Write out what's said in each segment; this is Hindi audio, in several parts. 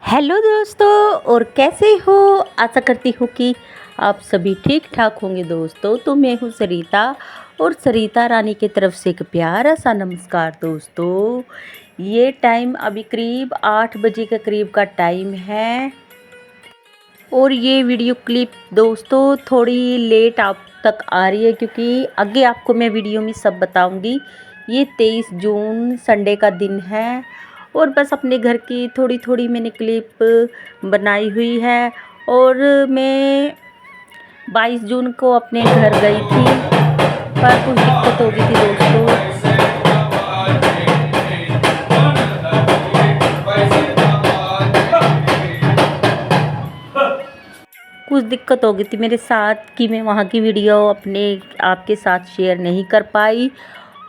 हेलो दोस्तों, और कैसे हो। आशा करती हूँ कि आप सभी ठीक ठाक होंगे दोस्तों। तो मैं हूँ सरिता, और सरिता रानी की तरफ से एक प्यारा सा नमस्कार दोस्तों। ये टाइम अभी करीब 8 बजे के करीब का टाइम है, और ये वीडियो क्लिप दोस्तों थोड़ी लेट आप तक आ रही है, क्योंकि आगे आपको मैं वीडियो में सब बताऊंगी। ये 23 जून संडे का दिन है, और बस अपने घर की थोड़ी थोड़ी मैंने क्लिप बनाई हुई है। और मैं 22 जून को अपने घर गई थी, पर कुछ दिक्कत हो गई थी दोस्तों। कुछ दिक्कत हो गई थी मेरे साथ कि मैं वहाँ की वीडियो अपने आपके साथ शेयर नहीं कर पाई।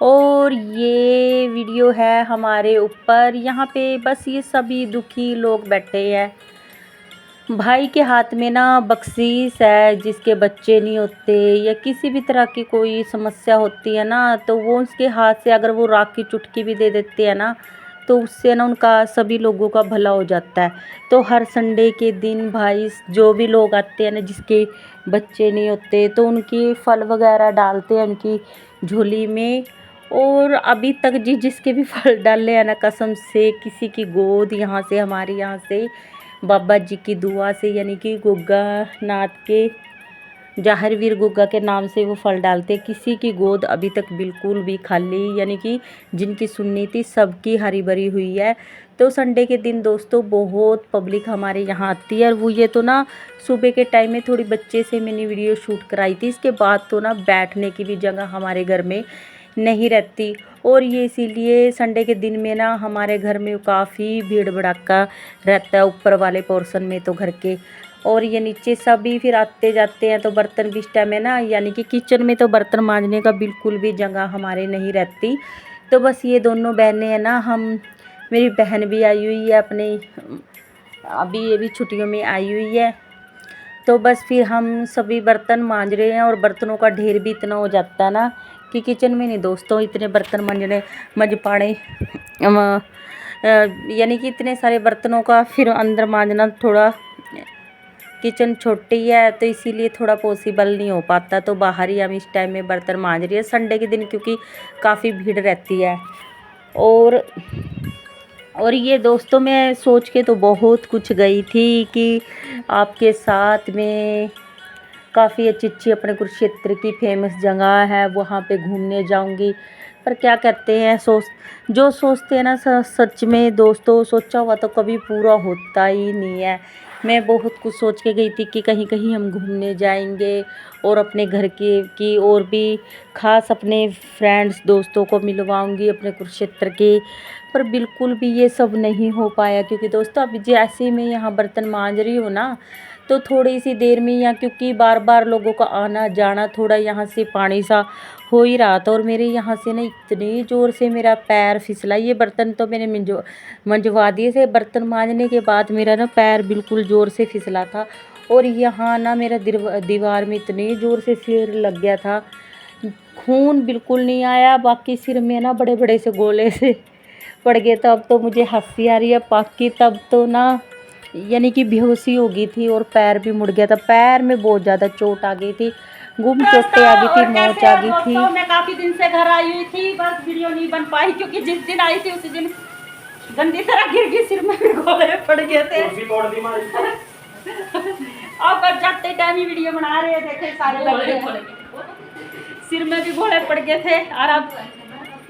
और ये वीडियो है हमारे ऊपर, यहाँ पे बस ये सभी दुखी लोग बैठे हैं। भाई के हाथ में ना बख्शीश है, जिसके बच्चे नहीं होते या किसी भी तरह की कोई समस्या होती है ना, तो वो उसके हाथ से अगर वो राख की चुटकी भी दे देते हैं ना, तो उससे ना उनका सभी लोगों का भला हो जाता है। तो हर संडे के दिन भाई जो भी लोग आते हैं ना, जिसके बच्चे नहीं होते, तो उनकी फल वगैरह डालते हैं उनकी झोली में। और अभी तक जिसके भी फल डाले हैं ना, कसम से किसी की गोद यहाँ से, हमारे यहाँ से बाबा जी की दुआ से, यानी कि गुग्गा नाथ के, जाहिरवीर गुग्गा के नाम से वो फल डालते। किसी की गोद अभी तक बिल्कुल भी खाली, यानी कि जिनकी सुननी थी सबकी हरी भरी हुई है। तो संडे के दिन दोस्तों बहुत पब्लिक हमारे यहाँ आती है। और वो ये तो ना सुबह के टाइम में थोड़ी बच्चे से मैंने वीडियो शूट कराई थी, इसके बाद तो ना बैठने की भी जगह हमारे घर में नहीं रहती। और ये इसीलिए संडे के दिन में ना हमारे घर में काफ़ी भीड़ भड़ाका रहता है, ऊपर वाले पोर्शन में तो घर के। और ये नीचे सभी फिर आते जाते हैं, तो बर्तन भी इस टाइम में ना, यानी कि किचन में तो बर्तन मांजने का बिल्कुल भी जगह हमारे नहीं रहती। तो बस ये दोनों बहनें हैं ना, हम, मेरी बहन भी आई हुई है अपने, अभी ये भी छुट्टियों में आई हुई है। तो बस फिर हम सभी बर्तन मांज रहे हैं, और बर्तनों का ढेर भी इतना हो जाता है ना कि किचन में नहीं दोस्तों इतने बर्तन मंज पाने, यानी कि इतने सारे बर्तनों का फिर अंदर मांजना, थोड़ा किचन छोटी है तो इसीलिए थोड़ा पॉसिबल नहीं हो पाता। तो बाहर ही हम इस टाइम में बर्तन मांज रही है संडे के दिन, क्योंकि काफ़ी भीड़ रहती है। और और ये दोस्तों मैं सोच के तो बहुत कुछ गई थी कि आपके साथ में काफ़ी अच्छी अच्छी अपने कुरुक्षेत्र की फेमस जगह है, वहाँ पे घूमने जाऊंगी। पर क्या कहते हैं, जो सोचते हैं ना सच में दोस्तों, सोचा हुआ तो कभी पूरा होता ही नहीं है। मैं बहुत कुछ सोच के गई थी कि कहीं कहीं हम घूमने जाएंगे, और अपने घर की और भी ख़ास अपने फ्रेंड्स दोस्तों को मिलवाऊंगी अपने कुरुक्षेत्र के। पर बिल्कुल भी ये सब नहीं हो पाया, क्योंकि दोस्तों अभी जैसे मैं यहाँ बर्तन मांज रही हूँ ना, तो थोड़ी सी देर में यहाँ, क्योंकि बार बार लोगों का आना जाना, थोड़ा यहाँ से पानी सा हो ही रहा था। और मेरे यहाँ से ना इतनी ज़ोर से मेरा पैर फिसला, ये बर्तन तो मैंने मंजवा दिए थे, बर्तन मांजने के बाद मेरा ना पैर बिल्कुल ज़ोर से फिसला था। और यहाँ ना मेरा दीवार में इतनी ज़ोर से सिर लग गया था, खून बिल्कुल नहीं आया, बाकी सिर में ना बड़े बड़े से गोले से पड़ गए। तब तो मुझे हंसी आ रही है, बाकी तब तो ना यानी कि बेहोशी हो गई थी, और पैर भी मुड़ गया था, पैर में बहुत ज़्यादा चोट आ गई थी, गुम चोटें आ गई थी, मोच आ गई थी। मैं काफ़ी दिन से घर आई हुई थी, बस वीडियो नहीं बन पाई, क्योंकि जिस दिन आई थी उसी दिन गंदी तरह गिर गई, सिर में भी गोले पड़ गए थे। अब बस जाते टाइम ही वीडियो बना रहे थे, सारे लगे सिर में भी गोले पड़ गए थे। और अब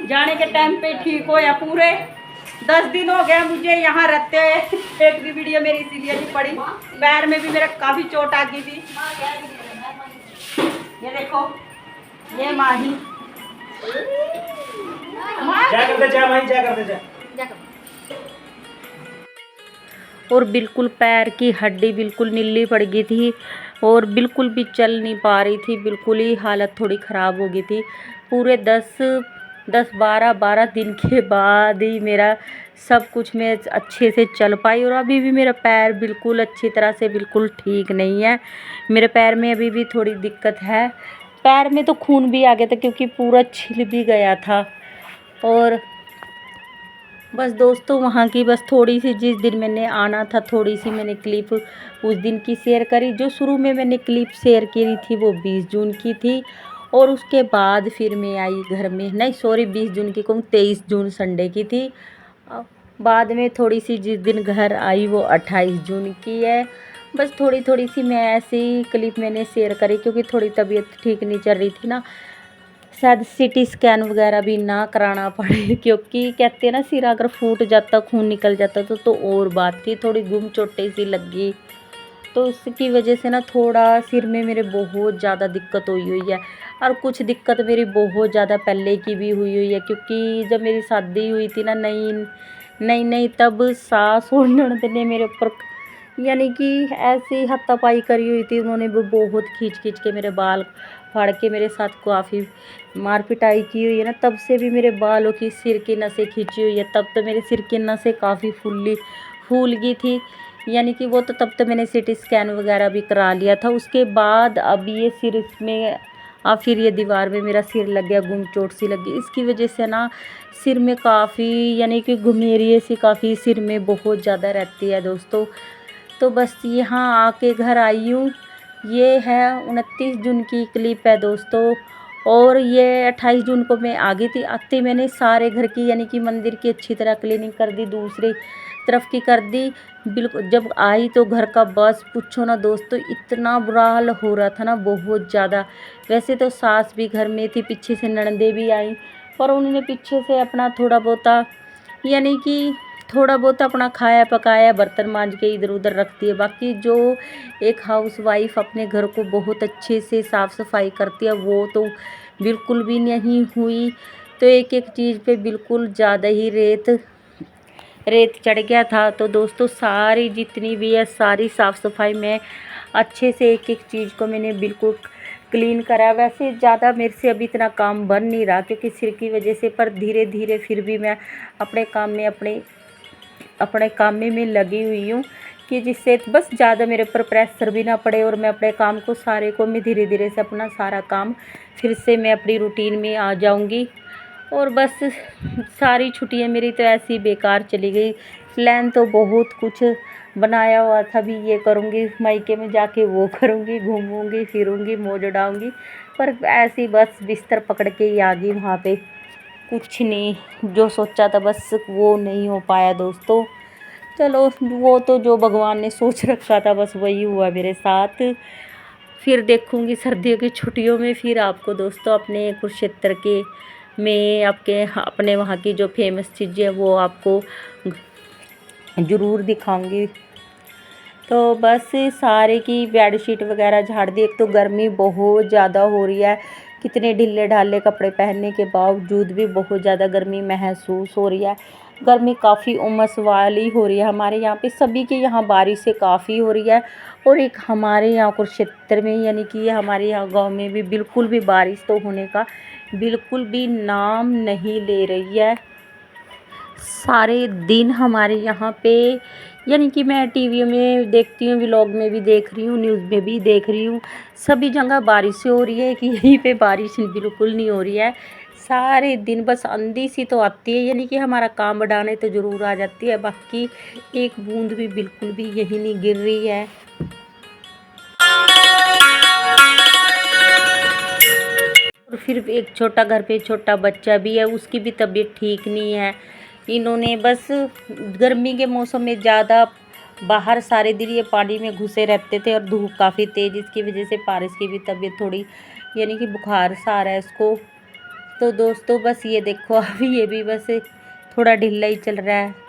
जाने के टाइम पे ठीक हो, या पूरे 10 दिन हो गया मुझे यहाँ रहते, एक भी वीडियो मेरी इसीलिए नहीं पड़ी। पैर में भी मेरा काफ़ी चोट आ गई थी। ये देखो, ये माही और बिल्कुल पैर की हड्डी बिल्कुल नीली पड़ गई थी, और बिल्कुल भी चल नहीं पा रही थी, बिल्कुल ही हालत थोड़ी ख़राब हो गई थी। पूरे 12 दिन के बाद ही मेरा सब कुछ मैं अच्छे से चल पाई। और अभी भी मेरा पैर बिल्कुल अच्छी तरह से बिल्कुल ठीक नहीं है, मेरे पैर में अभी भी थोड़ी दिक्कत है। पैर में तो खून भी आ गया था, क्योंकि पूरा छिल भी गया था। और बस दोस्तों वहाँ की बस थोड़ी सी, जिस दिन मैंने आना था थोड़ी सी मैंने क्लिप उस दिन की शेयर करी। जो शुरू में मैंने क्लिप शेयर करी थी वो 20 जून की थी, और उसके बाद फिर मैं आई घर में, नहीं सॉरी 20 जून की कहूँ, 23 जून संडे की थी। बाद में थोड़ी सी जिस दिन घर आई वो 28 जून की है। बस थोड़ी थोड़ी सी मैं ऐसी क्लिप मैंने शेयर करी, क्योंकि थोड़ी तबीयत ठीक नहीं चल रही थी ना, शायद सीटी स्कैन वगैरह भी ना कराना पड़े क्योंकि कहते हैं ना सिर अगर फूट जाता, खून निकल जाता तो और बात थी, थोड़ी गुम चोटें सी लगी, तो इसकी वजह से ना थोड़ा सिर में मेरे बहुत ज़्यादा दिक्कत हुई है। और कुछ दिक्कत मेरी बहुत ज़्यादा पहले की भी हुई है, क्योंकि जब मेरी शादी हुई थी ना नई नई नई, तब सास और ननद ने मेरे ऊपर यानी कि ऐसी हाथापाई करी हुई थी। उन्होंने भी बहुत खींच खींच के मेरे बाल फाड़ के मेरे साथ काफ़ी मार पिटाई की हुई है ना, तब से भी मेरे बालों की सिर की नसें खींची हुई है। तब तो मेरे सिर की नसें काफ़ी फूल गई थी, यानी कि वो तो तब तो मैंने सीटी स्कैन वगैरह भी करा लिया था। उसके बाद अब ये सिर में अब फिर ये दीवार में मेरा सिर लग गया, गुम चोट सी लगी, इसकी वजह से ना सिर में काफ़ी यानी कि घुमेरिए सी काफ़ी सिर में बहुत ज़्यादा रहती है दोस्तों। तो बस यहाँ आके घर आई हूँ। ये है 29 जून की क्लिप है दोस्तों, और ये 28 जून को मैं आ गई थी। आते मैंने सारे घर की यानी कि मंदिर की अच्छी तरह क्लीनिंग कर दी, दूसरी तरफ की कर दी बिल्कुल। जब आई तो घर का बस पूछो ना दोस्तों, इतना बुरा हाल हो रहा था ना, बहुत ज़्यादा। वैसे तो सास भी घर में थी, पीछे से ननदें भी आई, पर उन्होंने पीछे से अपना थोड़ा बहुता यानी कि थोड़ा बहुत अपना खाया पकाया, बर्तन मांज के इधर उधर रख दिए। बाकी जो एक हाउस वाइफ अपने घर को बहुत अच्छे से साफ़ सफाई करती है वो तो बिल्कुल भी नहीं हुई। तो एक एक चीज़ पे बिल्कुल ज़्यादा ही रेत चढ़ गया था। तो दोस्तों सारी जितनी भी है सारी साफ़ सफाई में अच्छे से एक एक चीज़ को मैंने बिल्कुल क्लीन करा। वैसे ज़्यादा मेरे से अभी इतना काम बन नहीं रहा क्योंकि सिर की वजह से, पर धीरे धीरे फिर भी मैं अपने काम में लगी हुई हूँ कि जिससे बस ज़्यादा मेरे ऊपर प्रेशर भी ना पड़े, और मैं अपने काम को सारे को मैं धीरे धीरे से अपना सारा काम फिर से मैं अपनी रूटीन में आ जाऊँगी। और बस सारी छुट्टियाँ मेरी तो ऐसी बेकार चली गई। प्लान तो बहुत कुछ बनाया हुआ था, भी ये करूँगी, मायके में जाके वो करूँगी, घूमूँगी फिरूँगी, मौज उड़ाऊँगी, पर ऐसी बस बिस्तर पकड़ के ही आ गई वहाँ पे। कुछ नहीं, जो सोचा था बस वो नहीं हो पाया दोस्तों। चलो वो तो जो भगवान ने सोच रखा था बस वही हुआ मेरे साथ। फिर देखूँगी सर्दियों की छुट्टियों में फिर आपको दोस्तों अपने कुरुक्षेत्र के में आपके अपने वहाँ की जो फेमस चीज़ें हैं वो आपको ज़रूर दिखाऊंगी। तो बस सारे की बेडशीट वगैरह झाड़ दी। एक तो गर्मी बहुत ज़्यादा हो रही है, कितने ढीले ढाले कपड़े पहनने के बावजूद भी बहुत ज़्यादा गर्मी महसूस हो रही है। गर्मी काफ़ी उमस वाली हो रही है हमारे यहाँ पे। सभी के यहाँ बारिशें काफ़ी हो रही है, और एक हमारे यहाँ कुरुक्षेत्र में यानी कि हमारे यहाँ गांव में भी बिल्कुल भी बारिश तो होने का बिल्कुल भी नाम नहीं ले रही है। सारे दिन हमारे यहाँ पे यानी कि मैं टीवी में देखती हूँ, व्लॉग में भी देख रही हूँ, न्यूज़ में भी देख रही हूँ, सभी जगह बारिशें हो रही है कि यहीं पे बारिश बिल्कुल नहीं हो रही है। सारे दिन बस आंधी सी तो आती है, यानी कि हमारा काम बढ़ाने तो ज़रूर आ जाती है, बाकी एक बूंद भी बिल्कुल भी यही नहीं गिर रही है। और फिर एक छोटा घर पे छोटा बच्चा भी है, उसकी भी तबीयत ठीक नहीं है। इन्होंने बस गर्मी के मौसम में ज़्यादा बाहर सारे दिन ये पानी में घुसे रहते थे, और धूप काफ़ी तेज़, इसकी वजह से पारस की भी तबीयत थोड़ी यानी कि बुखार सा आ रहा है इसको। तो दोस्तों बस ये देखो अभी ये भी बस थोड़ा ढीला ही चल रहा है।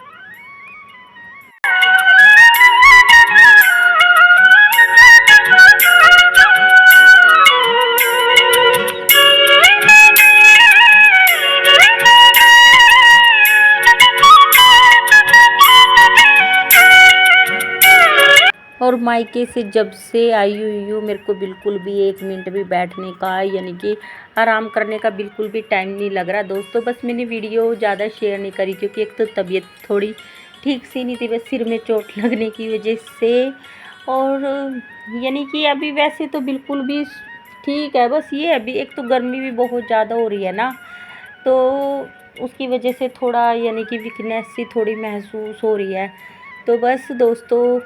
और मायके से जब से आई हुई हूँ मेरे को बिल्कुल भी 1 मिनट भी बैठने का यानी कि आराम करने का बिल्कुल भी टाइम नहीं लग रहा दोस्तों। बस मैंने वीडियो ज़्यादा शेयर नहीं करी क्योंकि एक तो तबीयत थोड़ी ठीक सी नहीं थी, बस सिर में चोट लगने की वजह से। और यानी कि अभी वैसे तो बिल्कुल भी ठीक है, बस ये अभी एक तो गर्मी भी बहुत ज़्यादा हो रही है ना, तो उसकी वजह से थोड़ा यानी कि वीकनेस सी थोड़ी महसूस हो रही है। तो बस दोस्तों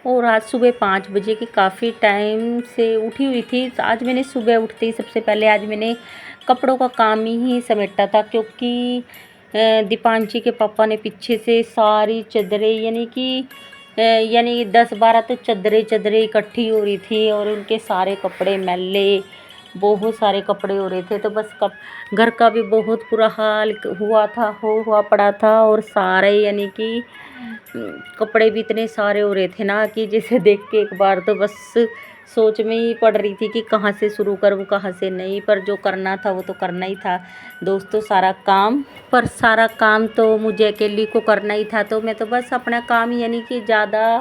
और आज सुबह 5 बजे की काफ़ी टाइम से उठी हुई थी। आज मैंने सुबह उठते ही सबसे पहले आज मैंने कपड़ों का काम ही समेटा था, क्योंकि दीपांशी के पापा ने पीछे से सारी चादरें यानी 10-12 तो चादरें इकट्ठी हो रही थी और उनके सारे कपड़े मैले, बहुत सारे कपड़े हो रहे थे। तो बस घर का भी बहुत बुरा हाल हुआ पड़ा था और सारे यानी कि कपड़े भी इतने सारे हो रहे थे ना कि जैसे देख के एक बार तो बस सोच में ही पड़ रही थी कि कहाँ से शुरू करूँ कहाँ से नहीं, पर जो करना था वो तो करना ही था दोस्तों। सारा काम तो मुझे अकेली को करना ही था। तो मैं तो बस अपना काम यानी कि ज़्यादा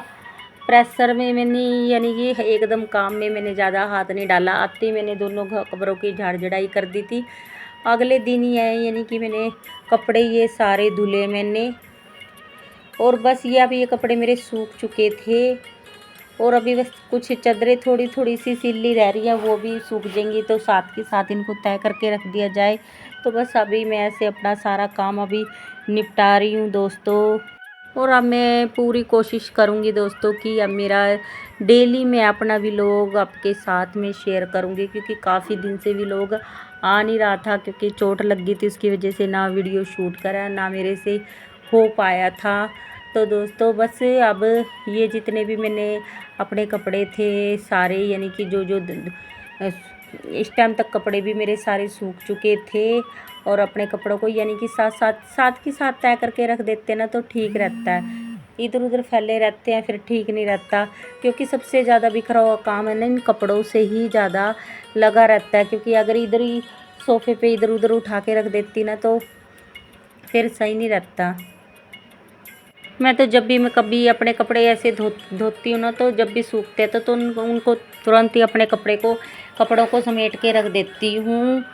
प्रेशर में मैंने यानी कि एकदम काम में मैंने ज़्यादा हाथ नहीं डाला। आते ही मैंने दोनों कपड़ों की झाड़ झड़ाई कर दी थी। अगले दिन ही आए यानी कि मैंने कपड़े ये सारे धुले मैंने, और बस ये कपड़े मेरे सूख चुके थे और अभी बस कुछ चादरें थोड़ी सी सिल्ली रह रही हैं, वो भी सूख जाएंगी तो साथ के साथ इनको तय करके रख दिया जाए। तो बस अभी मैं ऐसे अपना सारा काम अभी निपटा रही हूँ दोस्तों। और अब मैं पूरी कोशिश करूँगी दोस्तों कि अब मेरा डेली मैं अपना व्लॉग आपके साथ में शेयर करूँगी, क्योंकि काफ़ी दिन से व्लॉग आ नहीं रहा था, क्योंकि चोट लग गई थी उसकी वजह से ना वीडियो शूट करा ना मेरे से हो पाया था। तो दोस्तों बस अब ये जितने भी मैंने अपने कपड़े थे सारे यानी कि जो इस टाइम तक कपड़े भी मेरे सारे सूख चुके थे, और अपने कपड़ों को यानी कि साथ के साथ तय करके रख देते ना तो ठीक रहता है। इधर उधर फैले रहते हैं फिर ठीक नहीं रहता, क्योंकि सबसे ज़्यादा बिखरा हुआ काम है ना इन कपड़ों से ही ज़्यादा लगा रहता है। क्योंकि अगर इधर ही सोफ़े पे इधर उधर उठा के रख देती ना तो फिर सही नहीं रहता। मैं तो जब भी मैं कभी अपने कपड़े ऐसे धोती हूँ ना, तो जब भी सूखते हैं तो उनको तुरंत ही अपने कपड़ों को समेट के रख देती हूँ।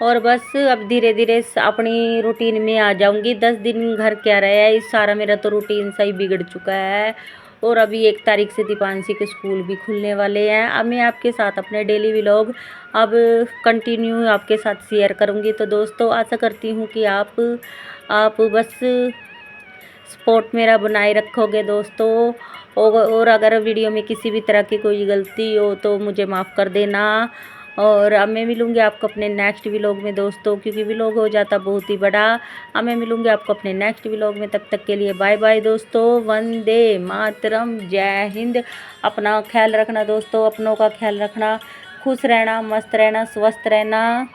और बस अब धीरे धीरे अपनी रूटीन में आ जाऊँगी। 10 दिन घर क्या रहा है, इस सारा मेरा तो रूटीन सा ही बिगड़ चुका है। और अभी 1 तारीख से दीपांशी के स्कूल भी खुलने वाले हैं। अब मैं आपके साथ अपने डेली व्लॉग अब कंटिन्यू आपके साथ शेयर करूँगी। तो दोस्तों आशा करती हूँ कि आप बस सपोर्ट मेरा बनाए रखोगे दोस्तों। और अगर वीडियो में किसी भी तरह की कोई गलती हो तो मुझे माफ़ कर देना। और अब मैं मिलूँगी आपको अपने नेक्स्ट व्लॉग में दोस्तों, क्योंकि व्लॉग हो जाता बहुत ही बड़ा। अब मैं मिलूँगी आपको अपने नेक्स्ट व्लॉग में, तब तक के लिए बाय बाय दोस्तों। वंदे मातरम, जय हिंद। अपना ख्याल रखना दोस्तों, अपनों का ख्याल रखना, खुश रहना, मस्त रहना, स्वस्थ रहना।